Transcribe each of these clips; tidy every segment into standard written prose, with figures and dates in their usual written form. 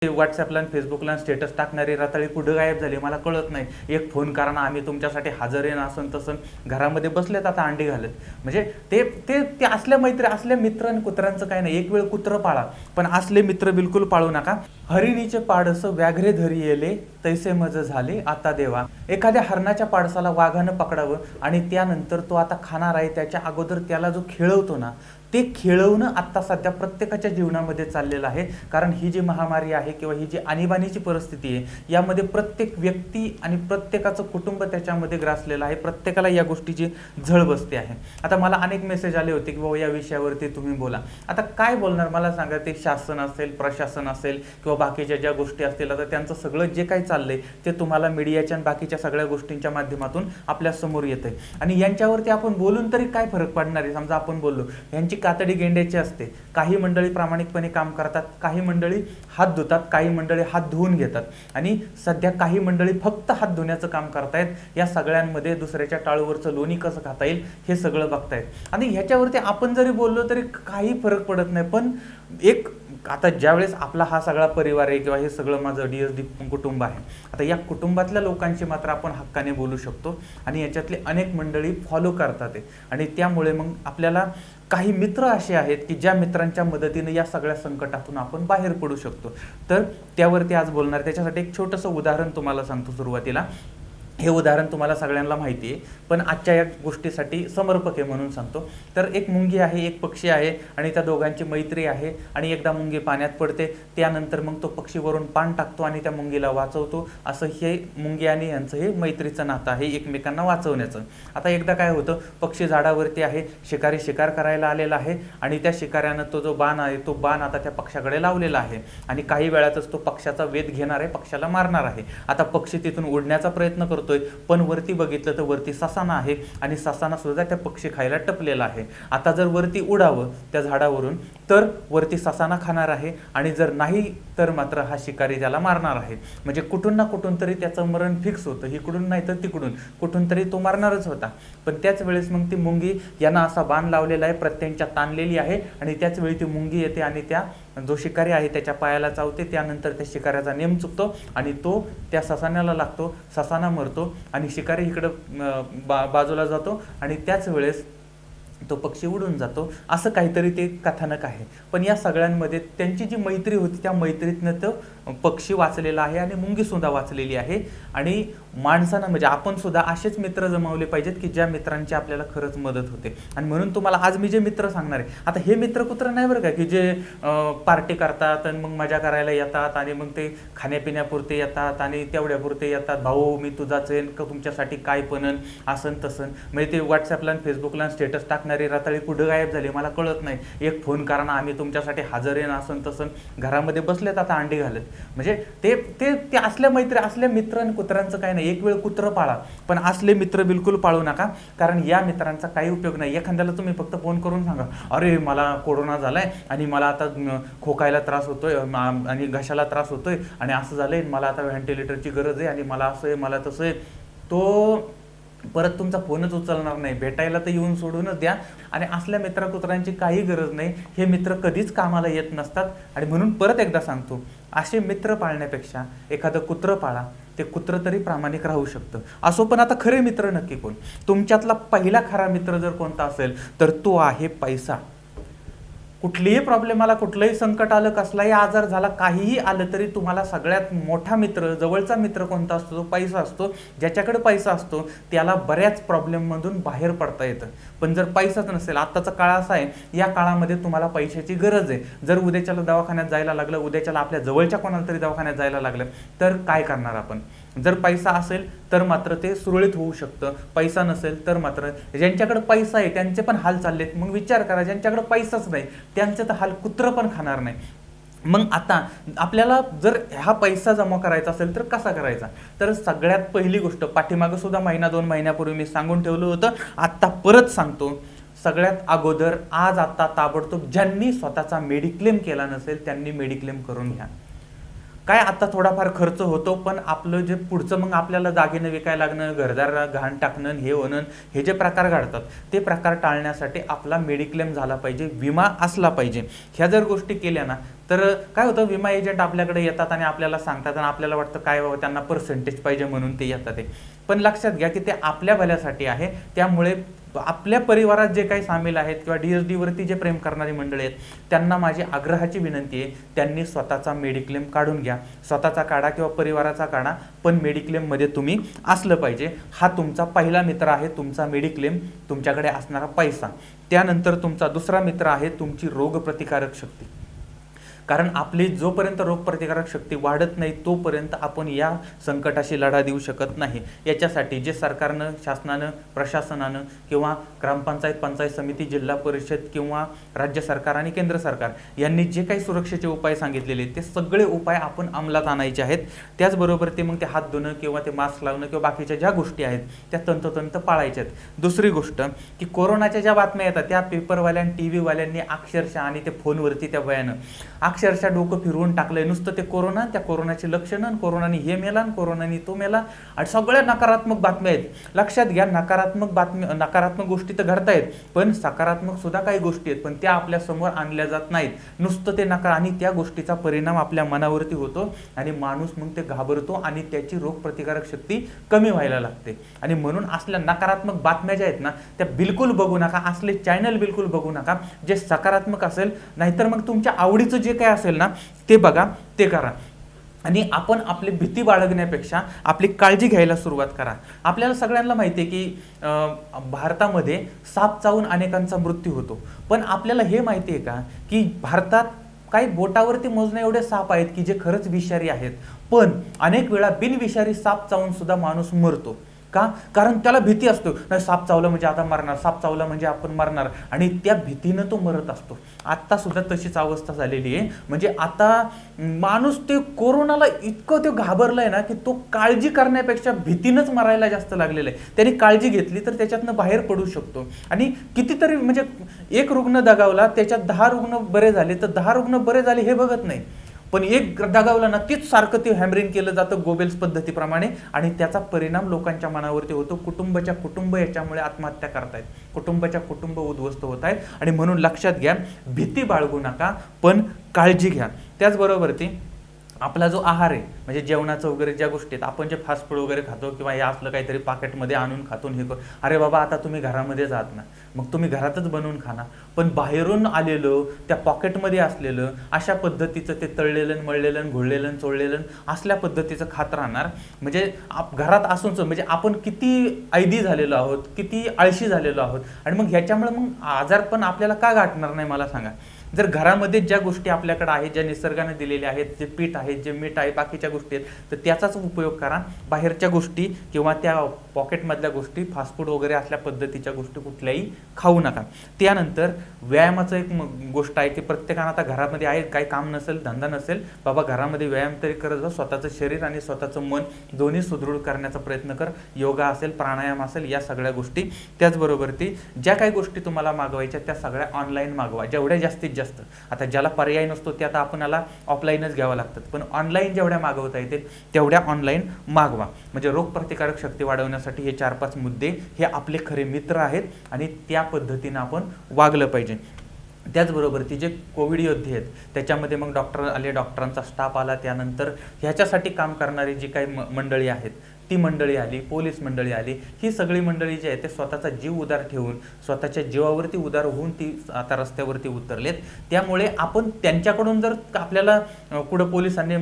व्हॉट्सअपला आणि फेसबुकला स्टेटस टाकणारी रताळी कुठं गायब झाली मला कळत नाही. एक फोन करा ना, आम्ही तुमच्यासाठी हजर आहे ना, असं तसं घरामध्ये बसलेत आता अंडी घालत. म्हणजे ते ते ते असल्या मैत्री, असल्या मित्र आणि कुत्र्यांचं काय नाही. एक वेळ कुत्र पाळा, पण असले मित्र बिलकुल पाळू नका. हरिणीचे पाडस व्याघ्रे धरी येले, तैसे मज झाले आता देवा. एखाद्या हरणाच्या पाडसाला वाघानं पकडावं आणि त्यानंतर तो आता खाणार आहे, त्याच्या अगोदर त्याला जो खेळवतो ना, ते खेळवणं आत्ता सध्या प्रत्येकाच्या जीवनामध्ये चाललेलं आहे. कारण ही जी महामारी आहे किंवा ही जी आणीबाणीची परिस्थिती आहे, यामध्ये प्रत्येक व्यक्ती आणि प्रत्येकाचं कुटुंब त्याच्यामध्ये ग्रासलेलं आहे. प्रत्येकाला या गोष्टीची झळ बसते आहे. आता मला अनेक मेसेज आले होते की बाबा या विषयावरती तुम्ही बोला. आता काय बोलणार मला सांगा. ते शासन असेल, प्रशासन असेल किंवा बाकीच्या ज्या गोष्टी असतील, आता त्यांचं सगळं जे काही चाललंय ते तुम्हाला मीडियाच्या आणि बाकीच्या सगळ्या गोष्टींच्या माध्यमातून आपल्या समोर येतंय. आणि यांच्यावरती आपण बोलून तरी काय फरक पडणार आहे. समजा आपण बोललो, यांची कातडी गेंड्याची असते. काही मंडळी प्रामाणिकपणे काम करतात, काही मंडळी हात धुतात, काही मंडळी हात धुवून घेतात आणि सध्या काही मंडळी फक्त हात धुण्याचं काम करतायत. या सगळ्यांमध्ये दुसऱ्याच्या टाळूवरचं लोणी कसं खाता येईल हे सगळं बघतायत. आणि ह्याच्यावरती आपण जरी बोललो तरी काही फरक पडत नाही. पण एक आता ज्यावेळेस आपला हा सगळा परिवार आहे किंवा हे सगळं माझं DSD कुटुंब आहे, आता या कुटुंबातल्या लोकांची मात्र आपण हक्काने बोलू शकतो. आणि याच्यातले अनेक मंडळी फॉलो करतात आहे. आणि त्यामुळे मग आपल्याला काही मित्र असे आहेत की ज्या मित्रांच्या मदतीने या सगळ्या संकटातून आपण बाहेर पडू शकतो. तर त्यावरती आज बोलणार. त्याच्यासाठी एक छोटंसं उदाहरण तुम्हाला सांगतो सुरुवातीला. हे उदाहरण तुम्हाला सगळ्यांना माहिती आहे, पण आजच्या या गोष्टीसाठी समर्पक आहे म्हणून सांगतो. तर एक मुंगी आहे, एक पक्षी आहे आणि त्या दोघांची मैत्री आहे. आणि एकदा मुंगी पाण्यात पडते, त्यानंतर मग तो पक्षी वरून पान टाकतो आणि त्या मुंगीला वाचवतो. असं हे मुंगी आणि यांचं हे मैत्रीचं नातं आहे, एकमेकांना वाचवण्याचं. आता एकदा काय होतं, पक्षी झाडावरती आहे, शिकारी शिकार करायला आलेला आहे आणि त्या शिकाऱ्यानं तो जो बाण आहे तो बाण आता त्या पक्षाकडे लावलेला आहे. आणि काही वेळातच तो पक्षाचा वेध घेणार आहे, पक्षाला मारणार आहे. आता पक्षी तिथून उडण्याचा प्रयत्न करतो, पण वरती बघितलं तर वरती ससाना आहे आणि ससाना सुद्धा त्या पक्षी खायला टपलेला आहे. आता जर वरती उडावं त्या झाडावरून तर वरती ससाना खाणार आहे आणि जर नाही तर मात्र हा शिकारी त्याला मारणार आहे. म्हणजे कुठून ना कुठून तरी त्याचं मरण फिक्स होतं. इकडून नाही तर तिकडून कुठून तरी तो मारणारच होता. पण त्याच वेळेस मग ती मुंगी यांना असा बाण लावलेला आहे, प्रत्यंच्या ताणलेली आहे आणि त्याच वेळी ती मुंगी येते आणि त्या जो शिकारी आहे त्याच्या पायाला चावते. त्यानंतर त्या शिकाऱ्याचा नेम चुकतो आणि तो त्या ससाण्याला लागतो, ससाना मरतो आणि शिकारी इकडं बाजूला जातो आणि त्याच वेळेस तो पक्षी उडून जातो. असं काहीतरी ते कथानक आहे. पण या सगळ्यांमध्ये त्यांची जी मैत्री होती त्या मैत्रीतनं तो पक्षी वाचलेला आहे आणि मुंगी सुद्धा वाचलेली आहे. आणि माणसानं म्हणजे आपण सुद्धा असेच मित्र जमावले पाहिजेत की ज्या मित्रांची आपल्याला खरंच मदत होते. आणि म्हणून तुम्हाला आज मी जे मित्र सांगणार आहे, आता हे मित्र कुत्र नाही बरं का की जे पार्टी करतात आणि मग मजा करायला येतात आणि मग ते खाण्यापिण्यापुरते येतात आणि तेवढ्यापुरते येतात. भाऊ मी तुझाच आहे का, तुमच्यासाठी काय पण असं तसं. म्हणजे ते व्हॉट्सअपला आणि फेसबुकला स्टेटस टाकणारी रताळी कुठं गायब झाली मला कळत नाही. एक फोन करा ना, आम्ही तुमच्यासाठी हजर आहे ना, असं तसं घरामध्ये बसलेत आता अंडी घालत. म्हणजे ते ते ते असल्या मैत्री, असल्या मित्र आणि कुत्र्यांचं काय नाही. एक वेळ कुत्र पाळा, पण असले मित्र बिलकुल पाळू नका. कारण या मित्रांचा काही उपयोग नाही. एखाद्याला तुम्ही फक्त फोन करून सांगा, अरे मला कोरोना झालाय आणि मला आता खोकायला त्रास होतोय आणि घशाला त्रास होतोय आणि असं झालंय, मला आता व्हेंटिलेटरची गरज आहे आणि मला असं आहे मला तसं आहे, तो परत तुमचा फोनच उचलणार नाही. भेटायला तर येऊन सोडूनच द्या. आणि असल्या मित्रकुत्रांची काही गरज नाही. हे मित्र कधीच कामाला येत नसतात. आणि म्हणून परत एकदा सांगतो, असे मित्र पाळण्यापेक्षा एखादं कुत्रं पाळा. ते कुत्र तरी प्रामाणिक राहू शकतं. असो, पण आता खरे मित्र नक्की कोण? तुमच्यातला पहिला खरा मित्र जर कोणता असेल तर तो आहे पैसा. कुठलीही प्रॉब्लेम आला, कुठलंही संकट आलं, कसलाही आजार झाला, काहीही आलं तरी तुम्हाला सगळ्यात मोठा मित्र, जवळचा मित्र कोणता असतो? तो पैसा असतो. ज्याच्याकडे पैसा असतो त्याला बऱ्याच प्रॉब्लेममधून बाहेर पडता येतं. पण जर पैसाच नसेल, आत्ताचा काळ असा आहे, या काळामध्ये तुम्हाला पैशाची गरज आहे. जर उद्याच्याला दवाखान्यात जायला लागलं, उद्याच्याला आपल्या जवळच्या कोणाला तरी दवाखान्यात जायला लागलं तर काय करणार आपण? जर पैसा असेल तर मात्र ते सुरळीत होऊ शकतं. पैसा नसेल तर मात्र, ज्यांच्याकडे पैसा आहे त्यांचे पण हाल चाललेत. मग विचार करा, ज्यांच्याकडे पैसाच नाही त्यांचे तर हाल कुत्र पण खाणार नाही. मग आता आपल्याला जर हा पैसा जमा करायचा असेल तर कसा करायचा? तर सगळ्यात पहिली गोष्ट, पाठीमागं सुद्धा महिना 2 महिन्यापूर्वी मी सांगून ठेवलं होतं, आत्ता परत सांगतो. सगळ्यात अगोदर आज आता ताबडतोब ज्यांनी स्वतःचा मेडिक्लेम केला नसेल त्यांनी मेडिक्लेम करून घ्या. काय आता थोडाफार खर्च होतो, पण आपलं जे पुढचं मग आपल्याला दागिनं विकायला लागणं, घरदार घाण टाकणं, हे होणं, हे जे प्रकार घडतात ते प्रकार टाळण्यासाठी आपला मेडिक्लेम झाला पाहिजे, विमा असला पाहिजे. ह्या जर गोष्टी केल्या ना तर काय होतं, विमा एजंट आपल्याकडे येतात आणि आपल्याला सांगतात आणि आपल्याला वाटतं काय बाबा त्यांना पर्सेंटेज पाहिजे म्हणून ते येतात ते. पण लक्षात घ्या की ते आपल्या भल्यासाठी आहे. त्यामुळे आपल्या परिवारात जे काही सामील आहेत किंवा DSD वरती जे प्रेम करणारी मंडळी आहेत त्यांना माझी आग्रहाची विनंती आहे, त्यांनी स्वतःचा मेडिक्लेम काढून घ्या. स्वतःचा काढा किंवा परिवाराचा काढा, पण मेडिक्लेममध्ये तुम्ही असलं पाहिजे. हा तुमचा पहिला मित्र आहे, तुमचा मेडिक्लेम, तुमच्याकडे असणारा पैसा. त्यानंतर तुमचा दुसरा मित्र आहे तुमची रोगप्रतिकारक शक्ती. कारण आपली जोपर्यंत रोगप्रतिकारक शक्ती वाढत नाही तोपर्यंत आपण या संकटाशी लढा देऊ शकत नाही. याच्यासाठी जे सरकारनं, शासनानं, प्रशासनानं किंवा ग्रामपंचायत, पंचायत समिती, जिल्हा परिषद किंवा राज्य सरकार आणि केंद्र सरकार यांनी जे काही सुरक्षेचे उपाय सांगितलेले ते सगळे उपाय आपण अंमलात आणायचे आहेत. त्याचबरोबर ते मग ते हात धुणं किंवा ते मास्क लावणं किंवा बाकीच्या ज्या गोष्टी आहेत त्या तंतोतंत पाळायच्या आहेत. दुसरी गोष्ट की कोरोनाच्या ज्या बातम्या येतात त्या पेपरवाल्यांनी, TV वाल्यांनी अक्षरशः आणि ते फोनवरती त्या वयानं अक्षरशः डोकं फिरवून टाकलंय. नुसतं ते कोरोना, त्या कोरोनाची लक्षणं, कोरोनाने हे मेला, कोरोनाने तो मेला आणि सगळ्या नकारात्मक बातम्या आहेत. लक्षात घ्या, नकारात्मक गोष्टी तर घडतायत, पण सकारात्मक सुद्धा काही गोष्टी आहेत, पण त्या आपल्या समोर आणल्या जात नाहीत. नुसतं ते नकार आणि त्या गोष्टीचा परिणाम आपल्या मनावरती होतो आणि माणूस मग ते घाबरतो आणि त्याची रोगप्रतिकारक शक्ती कमी व्हायला लागते. आणि म्हणून असल्या नकारात्मक बातम्या ज्या आहेत ना त्या बिलकुल बघू नका, असले चॅनल बिलकुल बघू नका जे सकारात्मक असेल. नाहीतर मग तुमच्या आवडीचं जे काय असेल ना ते बघा, ते करा. आणि आपण आपली भीती बाळगण्यापेक्षा आपली काळजी घ्यायला सुरुवात करा. आपल्याला सगळ्यांना माहिती आहे की भारतामध्ये साप चावून अनेकांचा मृत्यू होतो, पण आपल्याला हे माहिती आहे का की भारतात काही बोटावरती मोजण्या एवढे साप आहेत की जे खरंच विषारी आहेत, पण अनेक वेळा बिनविषारी साप चावून सुद्धा माणूस मरतो. का? कारण त्याला भीती असतो, नाही साप चावलं म्हणजे आता मरणार, साप चावलं म्हणजे आपण मरणार, आणि त्या भीतीनं तो मरत असतो. आत्ता सुद्धा तशीच अवस्था झालेली आहे. म्हणजे आता माणूस ते कोरोनाला इतकं ते घाबरलाय ना की तो काळजी करण्यापेक्षा भीतीनंच मरायला जास्त लागलेला आहे. त्याने काळजी घेतली तर त्याच्यातनं बाहेर पडू शकतो. आणि कितीतरी म्हणजे एक रुग्ण दगावला, त्याच्यात 10 रुग्ण बरे झाले, तर 10 रुग्ण बरे झाले हे बघत नाही, पण एक दगावला ना तीच सारखं ते हॅमरिंग केलं जातं गोबेल्स पद्धतीप्रमाणे आणि त्याचा परिणाम लोकांच्या मनावरती होतो. कुटुंब याच्यामुळे आत्महत्या करतायत, कुटुंब उद्ध्वस्त होत आहेत. आणि म्हणून लक्षात घ्या, भीती बाळगू नका, पण काळजी घ्या. त्याचबरोबर ती आपला जो आहार आहे म्हणजे जेवणाचं वगैरे ज्या गोष्टी आहेत, आपण जे फास्ट फूड वगैरे खातो किंवा हे असलं काहीतरी पाकेटमध्ये आणून खातो हे करू, अरे बाबा आता तुम्ही घरामध्ये जात ना, मग तुम्ही घरातच बनवून खाना. पण बाहेरून आलेलं त्या पॉकेटमध्ये असलेलं अशा पद्धतीचं ते तळलेलं, मळलेलं, घोळलेलं, चोळलेलं असल्या पद्धतीचं खात राहणार. म्हणजे घरात असूनच म्हणजे आपण किती ऐदी झालेलो आहोत, किती आळशी झालेलो आहोत. आणि मग ह्याच्यामुळे मग आजार पण आपल्याला का गाठणार नाही मला सांगा. जर घरामध्ये ज्या गोष्टी आपल्याकडे आहेत, ज्या निसर्गाने दिलेल्या आहेत, जे पीठ आहे, जे मीठ आहे, बाकीच्या गोष्टी आहेत, तर त्याचाच उपयोग करा. बाहेरच्या गोष्टी किंवा त्या पॉकेटमधल्या गोष्टी, फास्ट फूड वगैरे असल्या पद्धतीच्या गोष्टी कुठल्याही खाऊ नका. त्यानंतर व्यायामाचं एक गोष्ट आहे की प्रत्येकानं आता घरामध्ये आहे, काही काम नसेल, धंदा नसेल, बाबा घरामध्ये व्यायाम तरी करत जा. स्वतःचं शरीर आणि स्वतःचं मन दोन्ही सुदृढ करण्याचा प्रयत्न कर. योगा असेल, प्राणायाम असेल, या सगळ्या गोष्टी. त्याचबरोबर ती ज्या काही गोष्टी तुम्हाला मागवायच्या त्या सगळ्या ऑनलाईन मागवा, जेवढ्या जास्तीत जास्त. आता ज्याला पर्याय नसतो ते आता आपणाला ऑफलाईनच घ्यावं लागतात, पण ऑनलाईन जेवढ्या मागवता येतील तेवढ्या ऑनलाईन मागवा. म्हणजे रोगप्रतिकारक शक्ती वाढवण्यासाठी हे 4-5 मुद्दे हे आपले खरे मित्र आहेत आणि त्या पद्धतीनं आपण वागलं पाहिजे. त्याचबरोबर ती जे कोविड योद्धे आहेत त्याच्यामध्ये मग डॉक्टर आले, डॉक्टरांचा स्टाफ आला, त्यानंतर ह्याच्यासाठी काम करणारी जी काही मंडळी आहेत ती मंडळी आली, पोलीस मंडळी आली. ही सगळी मंडळी जी आहे ते स्वतःचा जीव उदार ठेवून, स्वतःच्या जीवावरती उदार होऊन ती आता रस्त्यावरती उतरलेत. त्यामुळे आपण त्यांच्याकडून जर आपल्याला कुठं पोलिसांनी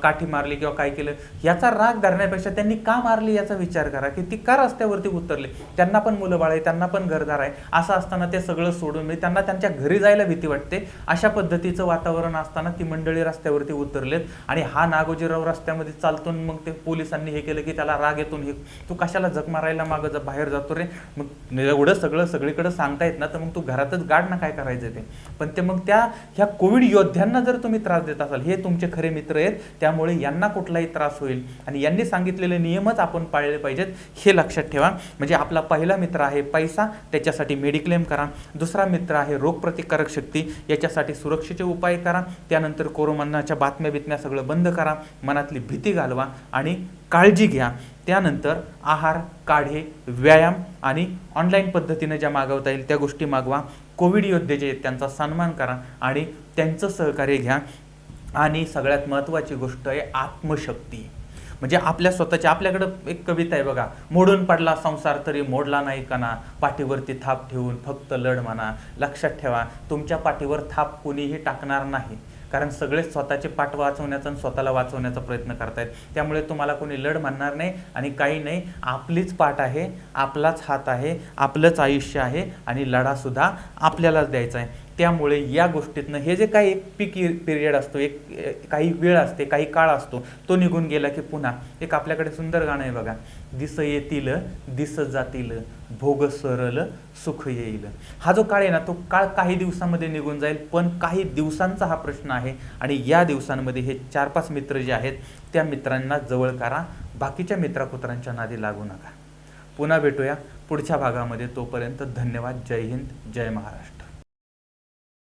काठी मारली किंवा काय केलं याचा राग धरण्यापेक्षा त्यांनी का मारली याचा विचार करा की ती का रस्त्यावरती उतरले. त्यांना पण मुलं बाळ आहे, त्यांना पण घरदार आहे. असं असताना ते सगळं सोडून म्हणजे त्यांना त्यांच्या घरी जायला भीती वाटते. अशा पद्धतीचं वातावरण असताना ती मंडळी रस्त्यावरती उतरलेत आणि हा नागोजीराव रस्त्यामध्ये चालतून मग ते पोलिसांनी हे केलं की त्याला राग येतो, हे तू कशाला जग मारायला मागं बाहेर जातो रे, मग एवढं सगळं सगळीकडे सांगतायत ना, तर मग तू घरातच गाड ना, काय करायचं ते. पण ते मग ह्या कोविड योद्ध्यांना जर तुम्ही त्रास देत असाल, हे तुमचे खरे मित्र आहेत, त्यामुळे यांना कुठलाही त्रास होईल आणि यांनी सांगितलेले नियमच आपण पाळले पाहिजेत, हे लक्षात ठेवा. म्हणजे आपला पहिला मित्र आहे पैसा, त्याच्यासाठी मेडिक्लेम करा. दुसरा मित्र आहे रोगप्रतिकारक शक्ती, याच्यासाठी सुरक्षेचे उपाय करा. त्यानंतर कोरोनाच्या बातम्या सगळं बंद करा, मनातली भीती घालवा आणि काळजी घ्या. त्यानंतर आहार, काढे, व्यायाम आणि ऑनलाईन पद्धतीने ज्या मागवता येईल त्या गोष्टी मागवा. कोविड योद्धे जे आहेत त्यांचा सन्मान करा आणि त्यांचं सहकार्य घ्या. आणि सगळ्यात महत्त्वाची गोष्ट आहे आत्मशक्ती. म्हणजे आपल्या स्वतःच्या, आपल्याकडं एक कविता आहे बघा, मोडून पडला संसार तरी मोडला नाही कणा, पाठीवरती थाप ठेवून फक्त लढ म्हणा. लक्षात ठेवा, तुमच्या पाठीवर थाप कोणीही टाकणार नाही, कारण सगळे स्वतःचे पाठ वाचवण्याचा आणि स्वतःला वाचवण्याचा प्रयत्न करतायत. त्यामुळे तुम्हाला कोणी लढ म्हणणार नाही आणि काही नाही. आपलीच पाठ आहे, आपलाच हात आहे, आपलंच आयुष्य आहे आणि लढासुद्धा आपल्यालाच द्यायचा आहे. त्यामुळे या गोष्टीतनं हे जे काही एक पीक पिरियड असतो, काही वेळ असते, काही काळ असतो, तो निघून गेला की पुन्हा एक आपल्याकडे सुंदर गाणं आहे बघा, दिस येतील दिस जातील भोग सरल सुख येईल. हा जो काळ आहे ना, तो काळ काही दिवसामध्ये निघून जाईल, पण काही दिवसांचा हा प्रश्न आहे आणि या दिवसांमध्ये हे 4-5 मित्र जे आहेत त्या मित्रांना जवळ करा, बाकीच्या मित्रकुत्रांच्या नादी लागू नका. पुन्हा भेटूया पुढच्या भागामध्ये. तोपर्यंत धन्यवाद. जय हिंद, जय महाराष्ट्र.